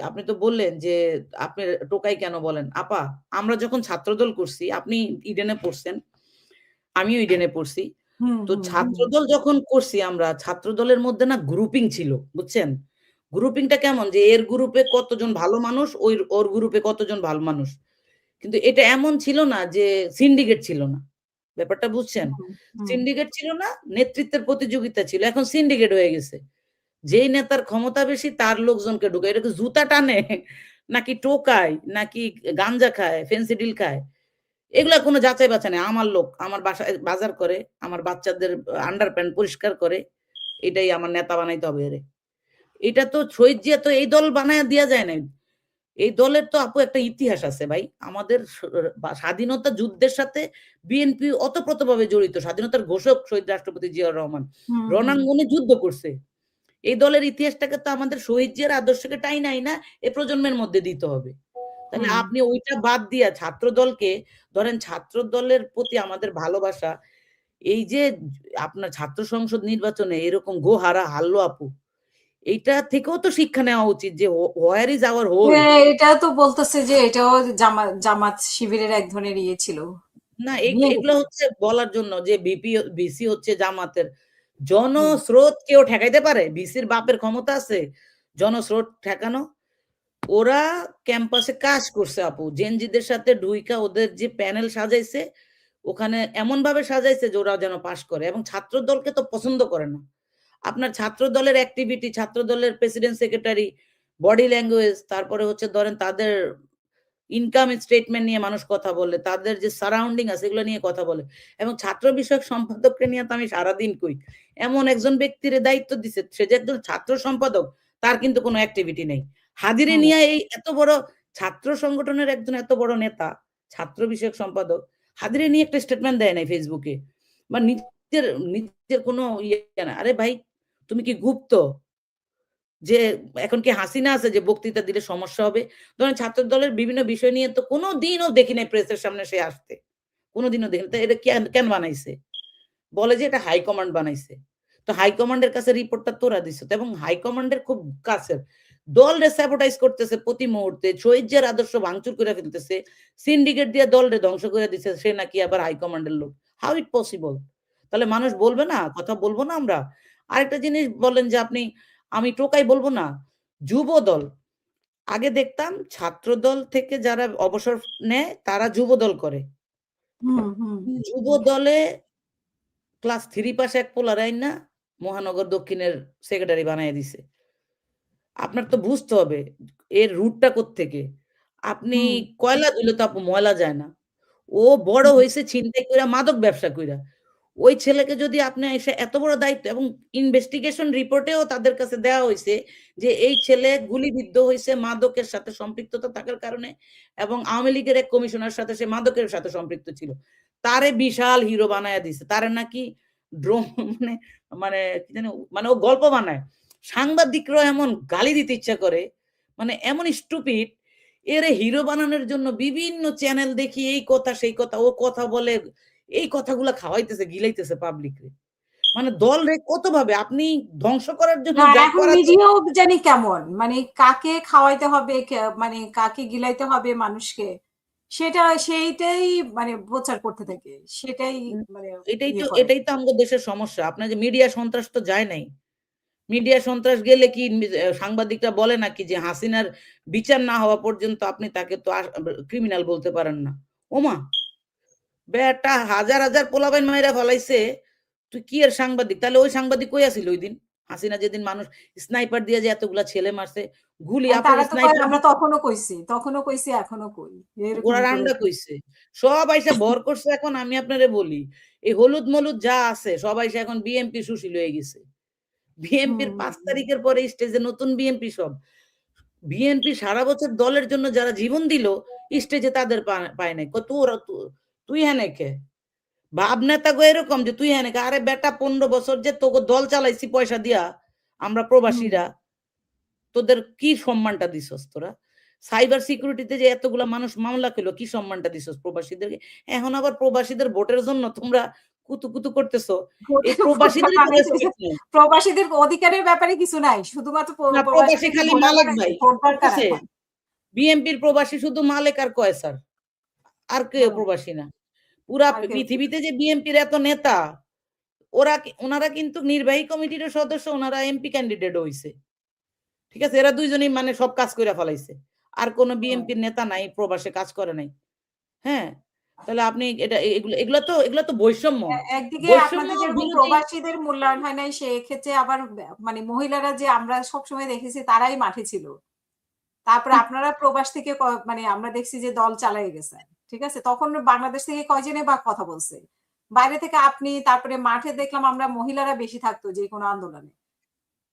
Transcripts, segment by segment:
আপনি তো বললেন যে আপনি টোকাই কেন বলেন? আপা, আমরা যখন ছাত্রদল করছি, আপনি ইডেনে পড়ছেন, আমিও ইডেনে পড়ছি। হুম, তো হুম, হুম। ছাত্রদল যখন করছি আমরা, ছাত্রদলের মধ্যে না গ্রুপিং ছিল, বুঝছেন? গ্রুপিংটা কেমন? যে এর গ্রুপে কতজন ভালো মানুষ, ওর গ্রুপে কতজন ভালো মানুষ। কিন্তু এটা এমন ছিল না যে সিন্ডিকেট ছিল না। ব্যাপারটা বুঝছেন? হুম, হুম। সিন্ডিকেট ছিল না, নেতৃত্বের প্রতিযোগিতা ছিল। এখন সিন্ডিকেট হয়ে গেছে। যেই নেতার ক্ষমতা বেশি তার লোকজনকে ঢুকায়। এটা কি জুতা টানে? নাকি টোকায়? নাকি গাঞ্জা খায়, ফেন্সিডিল খায়? এগুলা কোনো যাচাই বাছাই নাই। আমার লোক, আমার বাসায় বাজার করে, আমার বাচ্চাদের আন্ডারপ্যান্ট পরিষ্কার করে। এটাই আমার নেতা বানাইতে হবে এরে। এটা তো শহীদ জিয়া তো এই দল বানায়া দিয়া যায় নাই। এই দলের তো আপু একটা ইতিহাস আছে ভাই। আমাদের স্বাধীনতা যুদ্ধের সাথে বিএনপি ওতপ্রোতভাবে জড়িত। স্বাধীনতার ঘোষক শহীদ রাষ্ট্রপতি জিয়াউর রহমান। হুম, হুম। রণাঙ্গনে যুদ্ধ করছে। এই দলের ইতিহাসটাকে তো আমাদের শহীদ জিয়ার আদর্শকে টাইনাই না এ প্রজন্মের মধ্যে দিতে হবে। তাহলে হুম। আপনি ওইটা বাদ দিয়া ছাত্রদলকে ধরেন ছাত্রদলের প্রতি আমাদের ভালোবাসা এই যে আপনার ছাত্র সংসদ নির্বাচনে এরকম গোহারা হারলো আপু। এইটা থেকেও তো শিক্ষা নেওয়া উচিত যে হোয়ার ইজ আওয়ার হোল। হ্যাঁ, এটা তো বলতেছে যে এটাও জামাত শিবিরের এক ধরনের ইয়ে ছিল। না নিয়ে এগুলো গেছে। হচ্ছে বলার জন্য যে ভিসি হচ্ছে জামাতের। হুম। জনস্রোত কেউ ঠেকাইতে পারে? ভিসির বাপের ক্ষমতা আছে জনস্রোত ঠেকানো? ওরা ক্যাম্পাসে কাজ করছে আপু। জেনজিদের সাথে ঢুইকা ওদের যে প্যানেল সাজাইছে, ওখানে এমনভাবে সাজাইছে যে ওরা যেন পাস করে এবং ছাত্রদলকে তো পছন্দ করে না। আপনার ছাত্রদলের অ্যাক্টিভিটি, ছাত্রদলের প্রেসিডেন্ট সেক্রেটারি, বডি ল্যাঙ্গুয়েজ, তারপরে হচ্ছে ধরেন তাদের ইনকাম স্টেটমেন্ট নিয়ে মানুষ কথা বলে, তাদের যে সারাউন্ডিং আছে এগুলো নিয়ে কথা বলে। এবং ছাত্র বিষয়ক সম্পাদককে নিয়ে তো আমি সারাদিন কই। এমন একজন ব্যক্তির দায়িত্ব দিছে, সে যে একজন ছাত্র সম্পাদক, তার কিন্তু কোনো অ্যাক্টিভিটি নেই। হাজিরে হুম। নিয়ে এই এত বড় ছাত্র সংগঠনের একজন এত বড় নেতা, ছাত্র বিষয়ক সম্পাদক, হাজিরে নিয়ে একটা স্টেটমেন্ট দেয় নাই ফেসবুকে। বা নিজের নিজের কোনো ইয়ে না। আরে ভাই, তুমি কি গুপ্ত? যে এখন কি হাসিনা আছে যে বক্তৃতা দিলে সমস্যা হবে? ধরেন ছাত্রদলের বিভিন্ন বিষয় নিয়ে তো কোনদিনও দেখি নাই প্রেসের সামনে সে আসতে। কোনদিনও দেখি নাই। তো এটা কেন বানাইছে? বলে যে এটা হাইকমান্ড বানাইছে। তো হাইকমান্ডের কাছে রিপোর্টটা তোরা দিছ। এবং হাইকমান্ডের খুব কাছের। দলরে স্যাবোটাইজ করতেছে প্রতি মুহূর্তে। শহীদ জিয়ার আদর্শ ভাঙচুর করে ফেলতেছে। সিন্ডিকেট দিয়ে দলরে ধ্বংস করে দিছে। সে নাকি আবার হাইকমান্ডের লোক। How it possible? তাহলে মানুষ বলবে না? কথা বলবো না আমরা? আরেকটা জিনিস বললেন যে আপনি আমি টোকাই বলব না। যুবদল। আগে দেখতাম ছাত্রদল থেকে যারা অবসর নেয় তারা যুবদল করে। হুম, হুম। যুবদলে ক্লাস 3 পাস এক পোলারে আইনা মহানগর দক্ষিণের সেক্রেটারি বানাইয়া দিছে। আপনার তো বুঝতে হবে এর রুটটা কোত্থেকে। আপনি হুম, কয়লা ধুলে তো আপু ময়লা যায় না। ও বড় হুম। হইছে ছিনতাই কইরা মাদক ব্যবসা কইরা। ওই ছেলেকে যদি আপনি এসে এত বড় দায়িত্ব এবং ইনভেস্টিগেশন রিপোর্টেও তাদের কাছে দেওয়া হইছে যে এই ছেলে গুলিবিদ্ধ হইছে মাদকের সাথে সম্পৃক্ততা থাকার কারণে এবং আওয়ামী লীগের এক কমিশনার সাথে সে মাদকের সাথে সম্পৃক্ত ছিল। তারে বিশাল হিরো বানায়া দিছে। তারে নাকি ড্রো মানে মানে কি জানি মানে ও গল্প বানায়। সাংবাদিকরাও এমন গালি দিতে ইচ্ছা করে, মানে এমন স্টুপিড এরে হিরো বানানোর জন্য বিভিন্ন চ্যানেল দেখি এই কথা সেই কথা, ও কথা বলে এই কথাগুলা খাওয়াইতেছে, গিলাইতেছে পাবলিকরে। মানে দলরে কতভাবে আপনি ধ্বংস করার জন্য না, যা এখন করা মিডিয়াও জানি কেমন। মানে কাকে খাওয়াইতে হবে, মানে কাকে গিলাইতে হবে মানুষকে। সেইটাই মানে প্রচার করতে থাকে। সেটাই উম মানে এটাই তো ইয়ে করে। এটাই তো আমাদের দেশের সমস্যা। আপনার যে মিডিয়া সন্ত্রাস তো যায় নাই। মিডিয়া সন্ত্রাস গেলে কি সাংবাদিকরা বলে নাকি যে হাসিনার বিচার না হওয়া পর্যন্ত আপনি তাকে তো ক্রিমিনাল বলতে পারেন না। ওমা! বেটা হাজার, হাজার পোলাপাইন মাইরা ফেলাইছে। তুই কি এর সাংবাদিক? তাহলে ওই সাংবাদিক কই আছিল ঐদিন? হাসিনা যেদিন মানুষ স্নাইপার দিয়ে যে এতগুলা ছেলে মারছে, গুলি আর আপু তারা তো কয় স্নাইপার আমরা তখনও কইছি, এখনো কই। এরকম গোড়ার করে। আন্ডা কইছে। সব আইসা ভর করছে এখন আমি আপনারে বলি। এই হলুদ-মলুদ যা আছে সব আইসা এখন বিএমপি সুশীল হয়ে গেছে। হুম, বিএনপির ৫ হুম। তারিখের পরে স্টেজে নতুন বিএনপি সব। বিএনপি সারা বছর দলের জন্য যারা জীবন দিল, স্টেজে তাদের পায় নাই। তোরা তুই হেনে কে? ভাবনেতা গো এরকম যে তুই হেনে কে? আরে বেটা ১৫ বছর যে তোকে দল চালাইছি পয়সা দিয়া, আমরা হুম। প্রবাসীরা, তোদের কি সম্মানটা দিছস তোরা? সাইবার সিকিউরিটিতে যে এতগুলা মানুষ মামলা খেলো, কি সম্মানটা দিছস প্রবাসীদেরকে? এখন আবার প্রবাসীদের ভোটের জন্য তোমরা কুতু করতেছো, এই ভোটার প্রবাসীদের বানাইছে। রেসপেক্ট নেই। প্রবাসীদের অধিকারের ব্যাপারে কিছু নাই। শুধুমাত্র না, প্রবাসী প্রবাসীদেরকে খালি ভোটার মালেক বানাইছে, ভাই, ভোট ঠিক দরকার আছে? এখন। বিএনপির প্রবাসী শুধু মালেক আর কয়েসার, আর কেউ হুম, প্রবাসী না। পুরা আর কেউ কি? পৃথিবীতে যে বিএনপির এত নেতা, ওনারা কিন্তু নির্বাহী কমিটির সদস্য, ওনারা এমপি ক্যান্ডিডেট হইছে, ঠিক আছে? এরা দুইজনই মানে সব কাজ করে ফেলাইছে। আর কোন হুম। বিএনপির নেতা নাই প্রবাসে কাজ করে নাই। হ্যাঁ, তাহলে আপনি এটা এগুলো তো বৈষম্য। একদিকে বৈষম্য আপনাদের যেরকম বিরোধী। প্রবাসীদের মূল্যায়ন হয় নাই, সেক্ষেত্রে আবার মানে মহিলারা যে আমরা সবসময় দেখেছি তারাই মাঠে ছিল। তারপরে আপনারা প্রবাস থেকে মানে আমরা দেখছি যে দল চালায় গেছেন। ঠিক আছে? তখন বাংলাদেশ থেকে কয়জনে বা কথা বলছে? বাইরে থেকে আপনি, তারপরে মাঠে দেখলাম আমরা মহিলারা বেশি থাকতো যেকোনো আন্দোলনে।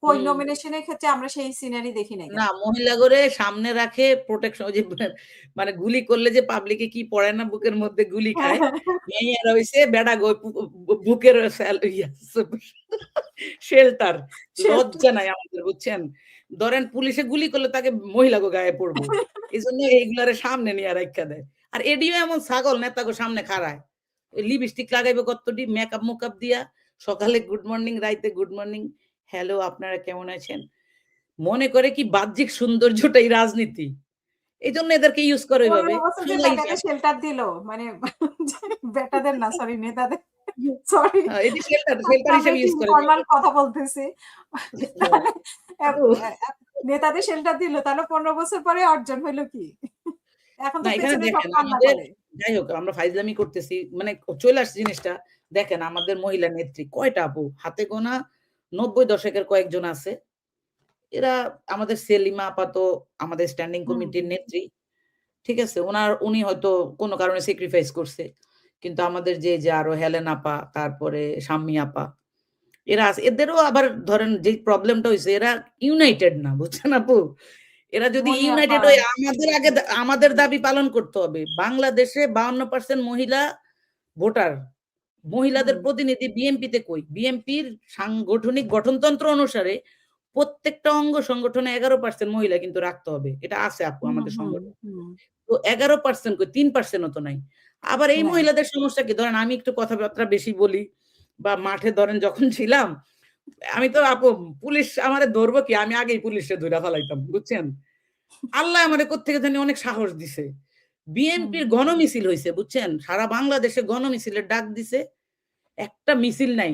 কই হুম। নমিনেশনের ক্ষেত্রে আমরা সেই সিনারি দেখি নাই না, কেন? মহিলা করে সামনে রাখে প্রোটেকশন, ওই যে মানে গুলি করলে যে পাবলিকে কি পড়ে না, বুকের মধ্যে গুলি খায়। মেয়েরা হইছে বেড়া গো বুকের শেল্টার। সেটা লজ্জা নাই আমাদের, বুঝছেন? ধরেন পুলিশে গুলি করলে তাকে মহিলাগো গায়ে পড়বো। এজন্য এইগুলারে সামনে নিয়ে রাইখা দেয়। আর এডিও এমন ছাগল নেতাগো সামনে খাড়ায়। লিপস্টিক লাগাইবে কতটি, মেকআপ দিয়া, সকালে গুড মর্নিং, রাইতে গুড মর্নিং, হ্যালো আপনারা কেমন আছেন? মনে করে কি বাহ্যিক সৌন্দর্যটাই রাজনীতি। এজন্য এদেরকে ইউজ করে ১৫ ওইভাবে। বছর যে সোজা বেটাকে হিসাব। শেল্টার দিল। মানে বেটাদের না, সরি, নেতাদের। সরি। এটা শেল্টার আমরা হিসেবে একটু ইউজ করে ইনফরমাল নেবে। কথা বলতেছি। হ্যাঁ, তাহলে এব কিন্তু এ এ নেতাদের শেল্টার দিল। তাহলে ১৫ বছর পরে অর্জন হইল কি? এখন না, তো এখানে পেছনে সব দেখেন কান্না আমাদের, করে। যাই হোক আমরা ফাইজলামি করতেছি। মানে চলে আসছে জিনিসটা। দেখেন আমাদের মহিলা নেত্রী কয়টা আপু? হাতে গোনা ৯০ দশকের কয়েকজন আছে। এরা আমাদের সেলিমা আপা তো আমাদের স্ট্যান্ডিং হুম, কমিটির নেত্রী। ঠিক আছে? উনি হয়তো কোন কারণে স্যাক্রিফাইস করছে। কিন্তু আমাদের যে আরো হেলেন আপা, তারপরে শাম্মী আপা, এরা আছে। এদেরও আবার ধরেন যে প্রবলেমটা হইছে, এরা ইউনাইটেড না, বুঝছেন আপু? এরা যদি মনি আপা, ইউনাইটেড হয়ে আমাদের আগে আমাদের দাবি পালন করতে হবে। বাংলাদেশে ৫২% মহিলা ভোটার। মহিলাদের হুম, প্রতিনিধি বিএনপিতে কই? বিএনপির সাংগঠনিক গঠনতন্ত্র অনুসারে প্রত্যেকটা অঙ্গ সংগঠনে ১১% মহিলা কিন্তু রাখতে হবে। এটা আছে আপু হুম, আমাদের হুম, সংগঠনে। হুম। তো ১১% কই? ৩% ও তো নাই। আবার এই নাই। মহিলাদের সমস্যা কি? ধরেন আমি একটু কথাবার্তা বেশি বলি বা মাঠে ধরেন যখন ছিলাম, আমি তো আপু পুলিশ আমারে ধরবো কি? আমি আগেই পুলিশে ধইরা ফালাইতাম। বুঝছেন? আল্লাহ আমারে কোত্থেকে জানি অনেক সাহস দিছে। হুম, বিএনপির গণমিছিল হইছে, বুঝছেন? সারা বাংলাদেশে গণমিছিলের ডাক দিছে। একটা মিছিল নাই।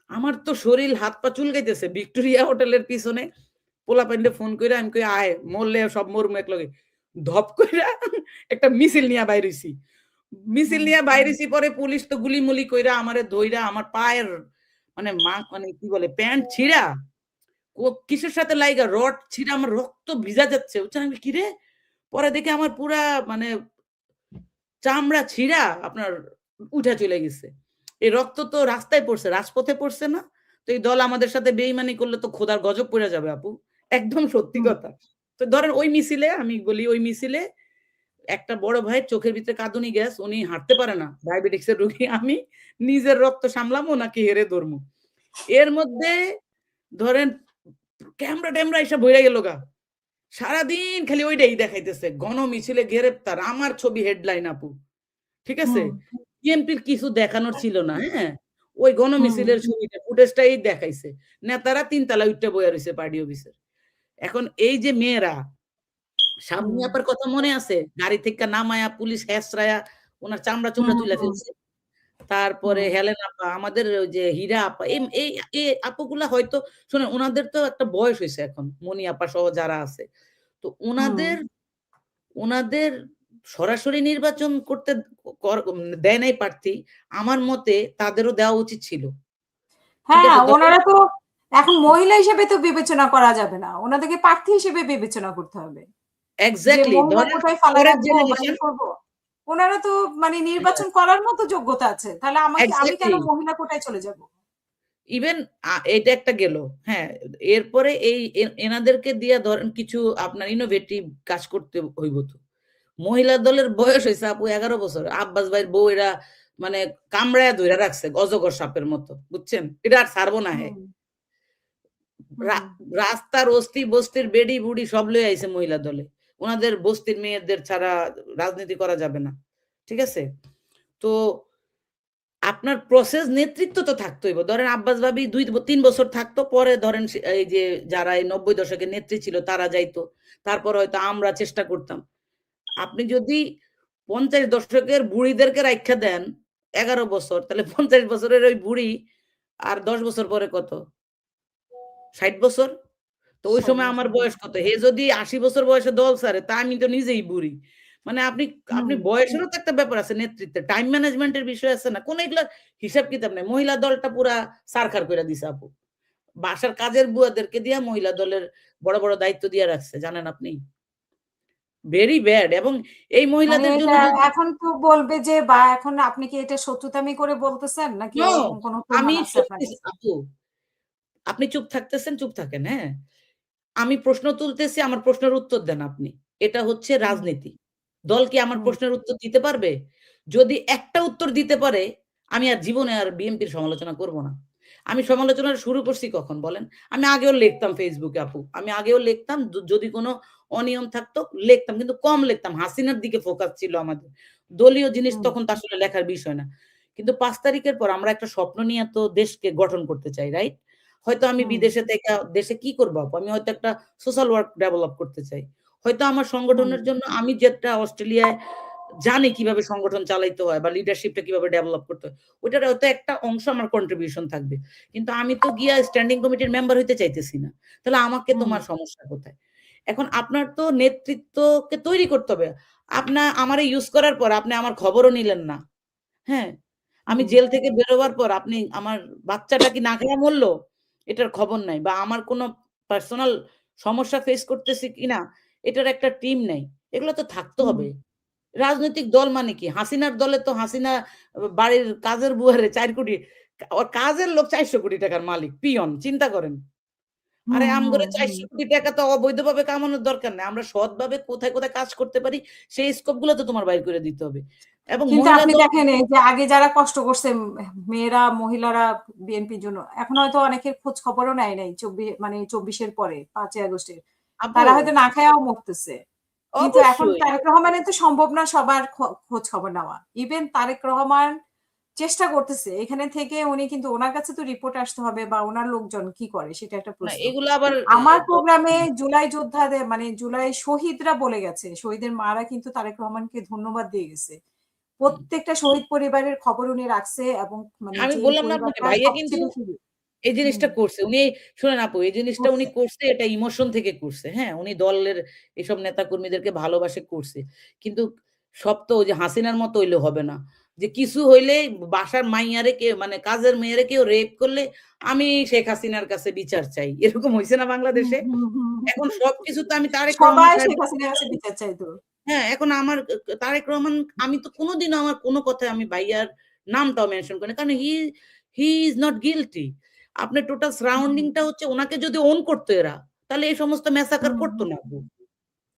আমার তো শরীর হাত পা চুলকাইতেছে। ভিক্টোরিয়া হোটেলের পিছনে পোলাপাইনরে ফোন কইরা আমি কই, "আয়, মরলে সব মরমু একলগে।" ধপ কইরা একটা মিছিল নিয়া বাইর হইছি। মিছিল হুম, নিয়া বাইর হইছি, পরে পুলিশ তো গুলিমুলি কইরা আমারে ধইরা আমার পায়ের মানে মানে কি বলে প্যান্ট ছিঁড়া, কিসের সাথে লাইগা রড ছিঁড়া আমার রক্ত ভিজা যাচ্ছে। বুঝছেন? আমি কিরে? পরে দেখি আমার পুরা মানে চামড়া ছিঁড়া আপনার উঠা চলে গেছে। এই রক্ত তো রাস্তায় পড়ছে, রাজপথে পড়ছে না? তো এই দল আমাদের সাথে বেইমানি করলে তো খোদার গজব পইড়া যাবে আপু। একদম সত্যি হুম, কথা। তো ধরেন ওই মিছিলে আমি বলি, ওই মিছিলে একটা বড় ভাইয়ের চোখের ভিতরে কাঁদুনি গ্যাস, উনি হাঁটতে পারে না। ডায়াবেটিকস এর রোগী। আমি নিজের রক্ত সামলামো নাকি হেরে ধরমু। এর মধ্যে ধরেন ক্যামেরা-ট্যামেরা এসে ভইরা গেল গা। সারাদিন খালি ওইটাই দেখাইতেছে। গণমিছিলে গ্রেপ্তার। আমার ছবি হেডলাইন আপু। ঠিক আছে? হুম, বিএনপির কিছু দেখানোর ছিল না, হ্যাঁ? ওই হুম, গণমিছিলের ছবিটা, ফুটেজটাই দেখাইছে। নেতারা ৩ তলায় উইঠ্যা বইয়া রইছে পার্টি অফিসের। এখন এই যে মেয়েরা, শাম্মী হুম, আপার কথা মনে আছে? গাড়ি থেকে নামায়া পুলিশ হেঁচড়ায়া উনার চামড়া-চুমড়া হুম, তুইলা হুম, ফেলছে। তারপরে হুম, হেলেন আপা, আমাদের ওই যে হীরা আপা, এই আপুগুলা হয়তো শুনেন উনাদের তো একটা বয়স হইছে এখন। মনি আপা সহ যারা আছে। তো হুম। উনাদের সরাসরি নির্বাচন করতে দেয় নাই প্রার্থী। আমার মতে তাদেরও দেওয়া উচিত ছিল। ঠিক হ্যাঁ, আছে? ধরেন ওনারা তো এখন মহিলা হিসেবে তো বিবেচনা করা যাবে না। ওনাদেরকে প্রার্থী হিসেবে বিবেচনা করতে হবে। যে এক্সাক্টলি মহিলা ধরেন কোটায় ফালায় পরের রাখবো বা ই জেনারেশন। করব। ওনারা তো মানে হ্যাঁ, নির্বাচন করার মতো যোগ্যতা আছে। তাহলে আমি কেন এক্সাক্টলি। মহিলা কোটায় চলে যাব? ইভেন এটা একটা গেল। হ্যাঁ, এরপরে এই এনাদেরকে দিয়া ধরেন কিছু আপনার ইনোভেটিভ কাজ করতে হইব তো। মহিলা দলের বয়স হইছে আপু ১১ বছর। আব্বাস ভাইয়ের বউ এরা মানে কামড়ায়া ধইরা রাখছে অজগর সাপের মতো। বুঝছেন? এটা আর ছাড়বো না হে। হুম, রা হুম, রাস্তার বস্তির বেডি-বুড়ি সব লইয়া আইছে মহিলা দলে। উনাদের বস্তির মেয়েদের ছাড়া রাজনীতি করা যাবে না। ঠিক আছে? তো আপনার প্রসেস নেতৃত্ব তো থাকতে হইব। ধরেন আব্বাস ভাবি ২-৩ বছর থাকতো, পরে ধরেন এই যে যারা এই ৯০ দশকের নেত্রী ছিল তারা যাইতো। তারপর হয়তো আমরা চেষ্টা করতাম। আপনি যদি ৫০ দশকের বুড়িদেরকে রাইখা দেন ১১ বছর, তাহলে ৫০ বছরের ওই বুড়ি আর ১০ বছর পরে কত? ৬০ বছর? তো ওই ৬০ সময় আমার বছর। বয়স কত? হে যদি ৮০ বছর বয়সে দল ছাড়ে, তা আমি তো নিজেই বুড়ি। মানে আপনি আপনি হুম, বয়সেরও তো একটা ব্যাপার আছে নেতৃত্বে। টাইম ম্যানেজমেন্ট এর বিষয় আছে না? কোন এগুলার হিসাব কিতাব নাই। মহিলা দলটা পুরা ছারখার কইরা দিছে আপু। বাসার কাজের বুয়াদেরকে দিয়া মহিলা দলের বড়, বড় দায়িত্ব দিয়া রাখছে। জানেন আপনি? Very bad. এবং এই মানে মহিলাদের এটা জন্য যদি এখন তো বলবে যে বা এখন আপনি কি এটা শত্রুতামি করে বলতেছেন নাকি নো, ওরকম কোনো আমি প্রমাণ আছে আপনার সত্যি কাছে? আপু, আপনি চুপ থাকতেছেন, চুপ থাকেন, হ্যাঁ? আমি প্রশ্ন তুলতেছি, আমার প্রশ্নের উত্তর দেন আপনি। এটা হচ্ছে হুম, রাজনীতি। দল কি আমার হুম, প্রশ্নের উত্তর দিতে পারবে? যদি একটা উত্তর দিতে পারে, আমি আর জীবনে আর বিএনপির সমালোচনা করব না। আমি সমালোচনা শুরু করছি কখন বলেন? আমি আগেও লিখতাম ফেসবুকে আপু। আমি আগেও লিখতাম, যদি কোনো অনিয়ম থাকতো লিখতাম। কিন্তু কম লিখতাম। হাসিনার দিকে ফোকাস ছিল আমাদের। দলীয় জিনিস হুম, তখন তো আসলে লেখার বিষয় না। কিন্তু ৫ তারিখের পর আমরা একটা স্বপ্ন নিয়ে তো দেশকে গঠন করতে চাই, রাইট? হয়তো আমি হুম, বিদেশে থেকে দেশে কি করব আপু? আমি হয়তো একটা সোশ্যাল ওয়ার্ক ডেভেলপ করতে চাই। হয়তো আমার হুম, সংগঠনের জন্য আমি যেটা অস্ট্রেলিয়ায় জানি কিভাবে সংগঠন চালাইতে হয় বা লিডারশিপটা কিভাবে ডেভেলপ করতে হয়। ওইটার হয়তো একটা অংশ আমার কন্ট্রিবিউশন থাকবে। কিন্তু আমি তো গিয়া স্ট্যান্ডিং কমিটির মেম্বার হইতে চাইতেছি না। তাহলে আমাকে হুম, তোমার সমস্যা কোথায়? এখন আপনার তো নেতৃত্বকে তৈরি করতে হবে। আমারে ইউজ করার পর আপনি আমার খবরও নিলেন না। হ্যাঁ? আমি হুম, জেল থেকে বেরোবার পর আপনি আমার বাচ্চাটা কি না খেয়ে মরল? এটার খবর নাই। বা আমার কোনো পার্সোনাল সমস্যা ফেস করতেছি কিনা এটার একটা টিম নাই। এগুলো তো থাকতে হুম, হবে। রাজনৈতিক দল মানে কি? হাসিনার দলে তো হাসিনা বাড়ির কাজের বুয়ারে ৪ কোটি, ওর কাজের লোক ৪০০ কোটি টাকার মালিক, পিয়ন। চিন্তা করেন। আরে হুম, হুম, আমগরে হুম। ৪০০ কোটি টাকা তো অবৈধভাবে কামানোর দরকার নাই। আমরা সৎভাবে কোথায়, কোথায় কাজ করতে পারি সেই স্কোপ গুলো তো তোমার বাইর করে দিতে হবে। এবং কিন্তু মহিলা আপনি দল দেখেন এই যে আগে যারা কষ্ট করছে মেয়েরা, মহিলারা বিএনপির জন্য এখন হয়তো অনেকের খোঁজ খবরও নেয় নাই মানে ২৪ এর পরে ৫ই আগস্টের। আপু তারা হয়তো না খায়াও মরতেছে। কিন্তু এখন অবশ্যই। তারেক রহমানের তো সম্ভব না সবার খোঁজ খবর নেওয়া। ইভেন তারেক রহমান চেষ্টা করতেছে। এখানে থেকে উনি কিন্তু উনার কাছে তো রিপোর্ট আসতে হবে বা উনার লোকজন কি করে সেটা একটা না প্রশ্ন। এগুলো আবার আমার তো প্রোগ্রামে জুলাই যোদ্ধাদের মানে জুলাই শহীদরা বলে গেছে। শহীদের মারা কিন্তু তারেক রহমানকে ধন্যবাদ দিয়ে গেছে। হুম। প্রত্যেকটা শহীদ পরিবারের খবর উনি রাখছে এবং মানে আমি যেই বললাম না আপনাকে পরিবারটা ভাইয়া কিন্তু সবচেয়ে বেশি এই হুম, জিনিসটা করছে। উনি শুনেন আপু, এই জিনিসটা উনি করছে। করছে এটা ইমোশন থেকে করছে। হ্যাঁ? উনি দলের এসব নেতাকর্মীদেরকে ভালোবাসে করছে। কিন্তু সব তো ওই যে হাসিনার মতো হইলে হবে না। যে কিছু হইলেই বাসার মাইয়ারে কেউ মানে কাজের মেয়েরে কেউ রেপ করলে আমি শেখ হাসিনার কাছে বিচার চাই। এরকম হইছে না হুম, বাংলাদেশে? হুম, হুম, এখন হুম। সবকিছু তো আমি তারেক রহমান সবাই সাহেব শেখ হাসিনার কাছে বিচার চাইতো। হ্যাঁ, এখন আমার তারেক রহমান আমি তো কোনদিনও আমার কোন কথায় আমি ভাইয়ার নামটাও মেনশন করি না। কারণ হি ইস নট গিল্টি। আপনার টোটাল হুম, সারাউন্ডিং টা হচ্ছে উনাকে যদি ওন করতো এরা, তাহলে এই সমস্ত ম্যাসাকার হুম, করতো হুম, না আপু।